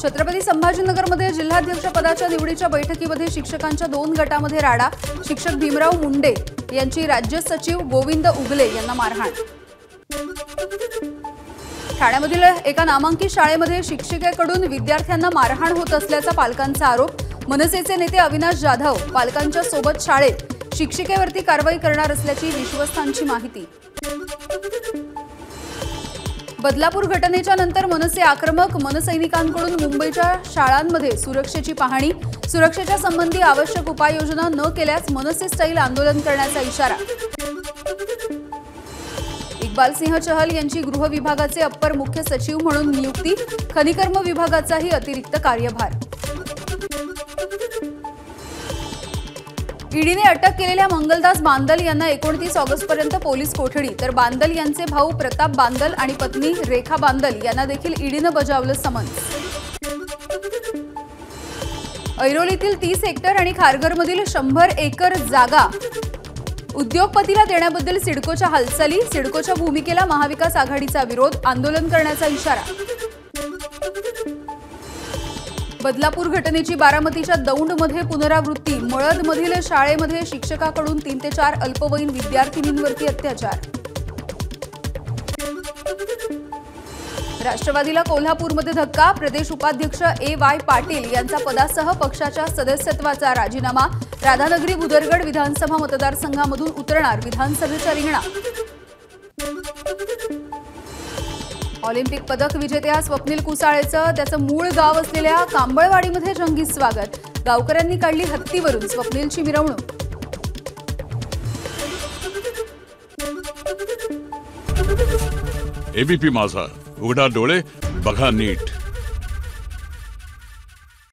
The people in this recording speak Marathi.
छत्रपती संभाजीनगरमध्ये जिल्हाध्यक्ष पदाच्या निवडीच्या बैठकीमध्ये शिक्षकांच्या 2 गटामध्ये राडा। शिक्षक भीमराव मुंडे यांची राज्य सचिव गोविंद उगले यांना मारहाण। ठाण्यामधील एका नामांकित शाळेमध्ये शिक्षिकेकडून विद्यार्थ्यांना मारहाण होत असल्याचा पालकांचा आरोप। मनसेचे नेते अविनाश जाधव पालकांच्या सोबत शाळेत शिक्षिकेवरती कारवाई करणार असल्याची विश्वस्तांची माहिती। बदलापूर घटनेच्या नंतर मनसे आक्रमक। मनसैनिकांकडून मुंबईच्या शाळांमध्ये सुरक्षेची पाहणी। सुरक्षेच्या संबंधी आवश्यक उपाययोजना न केल्यास मनसे स्टाईल आंदोलन करण्याचा इशारा। इक्बाल सिंह चहल यांची गृह विभागाचे अप्पर मुख्य सचिव म्हणून नियुक्ती। खनिकर्म विभागाचाही अतिरिक्त कार्यभार। ईडीने अटक केलेल्या मंगलदास बांदल यांना 29 ऑगस्टपर्यंत पोलीस कोठडी, तर बांदल यांचे भाऊ प्रताप बांदल आणि पत्नी रेखा बांदल यांना देखील ईडीने बजावलं समन्स। ऐरोलीतील 30 हेक्टर आणि खारघरमधील 100 एकर जागा उद्योगपतीला देण्याबद्दल सिडकोच्या हालचाली। सिडकोच्या भूमिकेला महाविकास आघाडीचा विरोध, आंदोलन करण्याचा इशारा। बदलापूर घटनेची बारामतीच्या दौंडमध्ये पुनरावृत्ती। मळदमधील शाळेमध्ये शिक्षकाकडून 3 ते 4 अल्पवयीन विद्यार्थिनींवरती अत्याचार। राष्ट्रवादीला कोल्हापूरमध्ये धक्का। प्रदेश उपाध्यक्ष A.Y. पाटील यांचा पदासह पक्षाच्या सदस्यत्वाचा राजीनामा। राधानगरी बुदरगड विधानसभा मतदारसंघामधून उतरणार विधानसभेच्या रिंगणात। ऑलिम्पिक पदक विजेत्या स्वप्नील कुसाळेचं त्याचं मूळ गाव असलेल्या कांबळवाडीमध्ये जंगी स्वागत। गावकऱ्यांनी काढली हत्तीवरून स्वप्नीलची मिरवणूक। एबीपी माझा, उघडा डोळे बघा नीट।